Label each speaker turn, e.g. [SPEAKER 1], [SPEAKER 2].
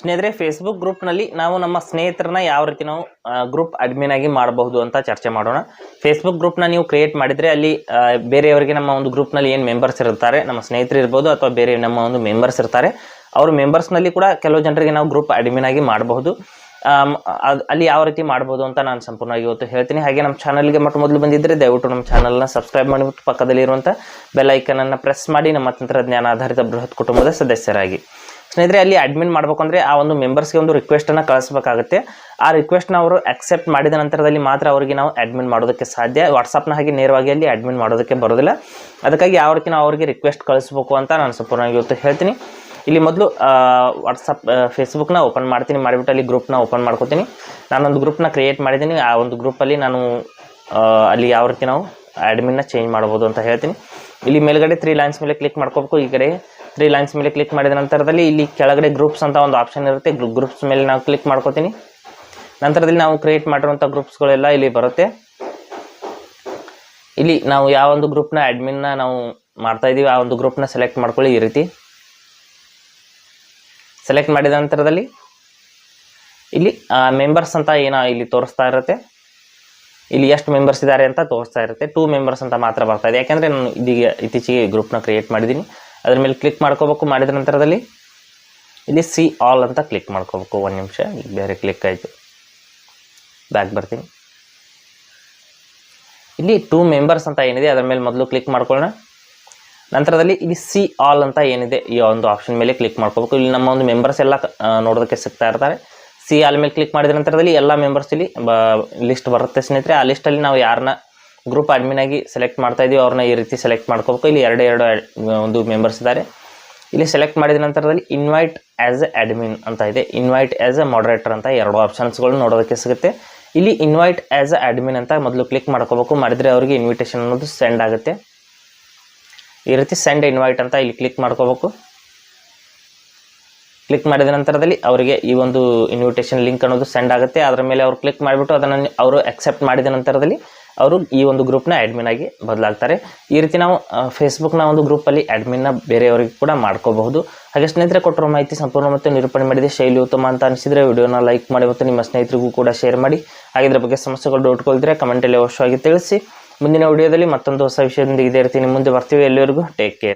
[SPEAKER 1] ಸ್ನೇಹಿತರೆ, ಫೇಸ್ಬುಕ್ ಗ್ರೂಪ್ನಲ್ಲಿ ನಾವು ನಮ್ಮ ಸ್ನೇಹಿತರನ್ನ ಯಾವ ರೀತಿ ನಾವು ಗ್ರೂಪ್ ಅಡ್ಮಿನ್ ಆಗಿ ಮಾಡಬಹುದು ಅಂತ ಚರ್ಚೆ ಮಾಡೋಣ. ಫೇಸ್ಬುಕ್ ಗ್ರೂಪ್ನ ನೀವು ಕ್ರಿಯೇಟ್ ಮಾಡಿದರೆ ಅಲ್ಲಿ ಬೇರೆಯವರಿಗೆ ನಮ್ಮ ಒಂದು ಗ್ರೂಪ್ನಲ್ಲಿ ಏನು ಮೆಂಬರ್ಸ್ ಇರ್ತಾರೆ, ನಮ್ಮ ಸ್ನೇಹಿತರು ಇರ್ಬೋದು ಅಥವಾ ಬೇರೆ ನಮ್ಮ ಒಂದು ಮೆಂಬರ್ಸ್ ಇರ್ತಾರೆ, ಅವ್ರ ಮೆಂಬರ್ಸ್ನಲ್ಲಿ ಕೂಡ ಕೆಲವು ಜನರಿಗೆ ನಾವು ಗ್ರೂಪ್ ಅಡ್ಮಿನ್ ಆಗಿ ಮಾಡಬಹುದು. ಅಲ್ಲಿ ಯಾವ ರೀತಿ ಮಾಡ್ಬೋದು ಅಂತ ನಾನು ಸಂಪೂರ್ಣವಾಗಿ ಇವತ್ತು ಹೇಳ್ತೀನಿ. ಹಾಗೆ ನಮ್ಮ ಚಾನಲ್ಗೆ ಮೊದಲು ಬಂದಿದ್ದರೆ ದಯವಿಟ್ಟು ನಮ್ಮ ಚಾನಲ್ನ ಸಬ್ಸ್ಕ್ರೈಬ್ ಮಾಡಿಬಿಟ್ಟು ಪಕ್ಕದಲ್ಲಿರುವಂಥ ಬೆಲ್ ಐಕನನ್ನು ಪ್ರೆಸ್ ಮಾಡಿ ನಮ್ಮ ತಂತ್ರಜ್ಞಾನ ಆಧಾರಿತ ಬೃಹತ್ ಕುಟುಂಬದ ಸದಸ್ಯರಾಗಿ. ಸ್ನೇಹಿತರೆ, ಅಲ್ಲಿ ಅಡ್ಮಿನ್ ಮಾಡಬೇಕಂದ್ರೆ ಆ ಒಂದು ಮೆಂಬರ್ಸ್ಗೆ ಒಂದು ರಿಕ್ವೆಸ್ಟನ್ನು ಕಳಿಸಬೇಕಾಗುತ್ತೆ. ಆ ರಿಕ್ವೆಸ್ಟ್ನ ಅವರು ಅಕ್ಸೆಪ್ಟ್ ಮಾಡಿದ ನಂತರದಲ್ಲಿ ಮಾತ್ರ ಅವರಿಗೆ ನಾವು ಅಡ್ಮಿನ್ ಮಾಡೋದಕ್ಕೆ ಸಾಧ್ಯ. ವಾಟ್ಸಪ್ನ ಹಾಗೆ ನೇರವಾಗಿ ಅಲ್ಲಿ ಅಡ್ಮಿನ್ ಮಾಡೋದಕ್ಕೆ ಬರೋದಿಲ್ಲ. ಅದಕ್ಕಾಗಿ ಯಾವ ರೀತಿ ನಾವು ಅವರಿಗೆ ರಿಕ್ವೆಸ್ಟ್ ಕಳಿಸ್ಬೇಕು ಅಂತ ನಾನು ಸಂಪೂರ್ಣವಾಗಿ ಇವತ್ತು ಹೇಳ್ತೀನಿ. ಇಲ್ಲಿ ಮೊದಲು ಫೇಸ್ಬುಕ್ನ ಓಪನ್ ಮಾಡ್ತೀನಿ. ಮಾಡಿಬಿಟ್ಟು ಅಲ್ಲಿ ಗ್ರೂಪ್ನ ಓಪನ್ ಮಾಡ್ಕೋತೀನಿ. ನಾನೊಂದು ಗ್ರೂಪ್ನ ಕ್ರಿಯೇಟ್ ಮಾಡಿದ್ದೀನಿ. ಆ ಒಂದು ಗ್ರೂಪಲ್ಲಿ ನಾನು ಅಲ್ಲಿ ಯಾವ ರೀತಿ ನಾವು ಅಡ್ಮಿನ್ನ ಚೇಂಜ್ ಮಾಡ್ಬೋದು ಅಂತ ಹೇಳ್ತೀನಿ. ಇಲ್ಲಿ ಮೇಲ್ಗಡೆ 3 ಲೈನ್ಸ್ ಮೇಲೆ ಕ್ಲಿಕ್ ಮಾಡ್ಕೋಬೇಕು. ಈ ಕಡೆ 3 ಲೈನ್ಸ್ ಮೇಲೆ ಕ್ಲಿಕ್ ಮಾಡಿದ ನಂತರದಲ್ಲಿ ಇಲ್ಲಿ ಕೆಳಗಡೆ ಗ್ರೂಪ್ಸ್ ಅಂತ ಒಂದು ಆಪ್ಷನ್ ಇರುತ್ತೆ. ಗ್ರೂಪ್ಸ್ ಮೇಲೆ ನಾವು ಕ್ಲಿಕ್ ಮಾಡ್ಕೋತೀನಿ. ನಂತರದಲ್ಲಿ ನಾವು ಕ್ರಿಯೇಟ್ ಮಾಡಿರುವಂಥ ಗ್ರೂಪ್ಸ್ಗಳೆಲ್ಲ ಇಲ್ಲಿ ಬರುತ್ತೆ. ಇಲ್ಲಿ ನಾವು ಯಾವ ಒಂದು ಗ್ರೂಪ್ನ ಅಡ್ಮಿನ್ನ ನಾವು ಮಾಡ್ತಾ ಇದ್ದೀವಿ ಆ ಒಂದು ಗ್ರೂಪ್ನ ಸೆಲೆಕ್ಟ್ ಮಾಡ್ಕೊಳ್ಳಿ. ಈ ರೀತಿ ಸೆಲೆಕ್ಟ್ ಮಾಡಿದ ನಂತರದಲ್ಲಿ ಇಲ್ಲಿ ಮೆಂಬರ್ಸ್ ಅಂತ ಏನೋ ಇಲ್ಲಿ ತೋರಿಸ್ತಾ ಇರುತ್ತೆ. ಇಲ್ಲಿ ಎಷ್ಟು ಮೆಂಬರ್ಸ್ ಇದ್ದಾರೆ ಅಂತ ತೋರಿಸ್ತಾ ಇರುತ್ತೆ. 2 ಮೆಂಬರ್ಸ್ ಅಂತ ಮಾತ್ರ ಬರ್ತಾ ಇದೆ. ಯಾಕೆಂದರೆ ನಾನು ಇದೀಗ ಇತ್ತೀಚೆಗೆ ಗ್ರೂಪ್ನ ಕ್ರಿಯೇಟ್ ಮಾಡಿದ್ದೀನಿ. ಅದ್ರ ಮೇಲೆ ಕ್ಲಿಕ್ ಮಾಡ್ಕೋಬೇಕು. ಮಾಡಿದ ನಂತರದಲ್ಲಿ ಇಲ್ಲಿ ಸಿ ಆಲ್ ಅಂತ ಕ್ಲಿಕ್ ಮಾಡ್ಕೋಬೇಕು. 1 ನಿಮಿಷ, ಈಗ ಬೇರೆ ಕ್ಲಿಕ್ ಆಯಿತು. ಬ್ಯಾಕ್ ಬರ್ತೀನಿ. ಇಲ್ಲಿ 2 ಮೆಂಬರ್ಸ್ ಅಂತ ಏನಿದೆ ಅದರ ಮೇಲೆ ಮೊದಲು ಕ್ಲಿಕ್ ಮಾಡ್ಕೊಳ್ಳೋಣ. ನಂತರದಲ್ಲಿ ಇಲ್ಲಿ ಸಿ ಆಲ್ ಅಂತ ಏನಿದೆ ಈ ಒಂದು ಆಪ್ಷನ್ ಮೇಲೆ ಕ್ಲಿಕ್ ಮಾಡ್ಕೋಬೇಕು. ಇಲ್ಲಿ ನಮ್ಮ ಒಂದು ಮೆಂಬರ್ಸ್ ಎಲ್ಲ ನೋಡೋದಕ್ಕೆ ಸಿಗ್ತಾ ಇರ್ತಾರೆ. ಸಿ ಆಲ್ ಮೇಲೆ ಕ್ಲಿಕ್ ಮಾಡಿದ ನಂತರದಲ್ಲಿ ಎಲ್ಲ ಮೆಂಬರ್ಸ್ ಇಲ್ಲಿ ಲಿಸ್ಟ್ ಬರುತ್ತೆ ಸ್ನೇಹಿತರೆ. ಆ ಲಿಸ್ಟಲ್ಲಿ ನಾವು ಯಾರನ್ನ ಗ್ರೂಪ್ ಅಡ್ಮಿನ್ ಆಗಿ ಸೆಲೆಕ್ಟ್ ಮಾಡ್ತಾ ಇದೀವಿ ಅವ್ರನ್ನ ಈ ರೀತಿ ಸೆಲೆಕ್ಟ್ ಮಾಡ್ಕೋಬೇಕು. ಇಲ್ಲಿ ಎರಡು ಒಂದು ಮೆಂಬರ್ಸ್ ಇದ್ದಾರೆ. ಇಲ್ಲಿ ಸೆಲೆಕ್ಟ್ ಮಾಡಿದ ನಂತರದಲ್ಲಿ ಇನ್ವೈಟ್ ಆ್ಯಸ್ ಎ ಅಡ್ಮಿನ್ ಅಂತ ಇದೆ, ಇನ್ವೈಟ್ ಆ್ಯಸ್ ಎ ಮಾಡರೇಟರ್ ಅಂತ 2 ಆಪ್ಷನ್ಸ್ಗಳು ನೋಡೋದಕ್ಕೆ ಸಿಗುತ್ತೆ. ಇಲ್ಲಿ ಇನ್ವೈಟ್ ಆ್ಯಸ್ ಎ ಅಡ್ಮಿನ್ ಅಂತ ಮೊದಲು ಕ್ಲಿಕ್ ಮಾಡ್ಕೋಬೇಕು. ಮಾಡಿದರೆ ಅವರಿಗೆ ಇನ್ವಿಟೇಷನ್ ಅನ್ನೋದು ಸೆಂಡ್ ಆಗುತ್ತೆ. ಈ ರೀತಿ ಸೆಂಡ್ ಇನ್ವೈಟ್ ಅಂತ ಇಲ್ಲಿ ಕ್ಲಿಕ್ ಮಾಡ್ಕೋಬೇಕು. ಕ್ಲಿಕ್ ಮಾಡಿದ ನಂತರದಲ್ಲಿ ಅವರಿಗೆ ಈ ಒಂದು ಇನ್ವಿಟೇಷನ್ ಲಿಂಕ್ ಅನ್ನೋದು ಸೆಂಡ್ ಆಗುತ್ತೆ. ಅದರ ಮೇಲೆ ಅವರು ಕ್ಲಿಕ್ ಮಾಡಿಬಿಟ್ಟು ಅದನ್ನು ಅವರು ಅಕ್ಸೆಪ್ಟ್ ಮಾಡಿದ ನಂತರದಲ್ಲಿ ಅವರು ಈ ಒಂದು ಗ್ರೂಪ್ನ ಅಡ್ಮಿನ್ ಆಗಿ ಬದಲಾಗ್ತಾರೆ. ಈ ರೀತಿ ನಾವು ಫೇಸ್ಬುಕ್ನ ಒಂದು ಗ್ರೂಪಲ್ಲಿ ಅಡ್ಮಿನ್ನ ಬೇರೆಯವರಿಗೆ ಕೂಡ ಮಾಡ್ಕೋಬಹುದು. ಹಾಗೆ ಸ್ನೇಹಿತರೆ, ಕೊಟ್ಟಿರೋ ಮಾಹಿತಿ ಸಂಪೂರ್ಣ ಮತ್ತು ನಿರೂಪಣೆ ಮಾಡಿದೆ, ಶೈಲಿ ಉತ್ತಮ ಅಂತ ಅನಿಸಿದರೆ ವಿಡಿಯೋನ ಲೈಕ್ ಮಾಡಿ ಮತ್ತು ನಿಮ್ಮ ಸ್ನೇಹಿತರಿಗೂ ಕೂಡ ಶೇರ್ ಮಾಡಿ. ಹಾಗೆ ಇದರ ಬಗ್ಗೆ ಸಮಸ್ಯೆಗಳು ಡೌಟ್ಗಳಿದ್ರೆ ಕಮೆಂಟಲ್ಲಿ ಅವಶ್ಯವಾಗಿ ತಿಳಿಸಿ. ಮುಂದಿನ ವಿಡಿಯೋದಲ್ಲಿ ಮತ್ತೊಂದು ಹೊಸ ವಿಷಯದೊಂದಿಗೆ ಇದೇ ರೀತಿ ನಿಮ್ಮ ಮುಂದೆ ಬರ್ತೀವಿ. ಎಲ್ಲರಿಗೂ ಟೇಕ್ ಕೇರ್.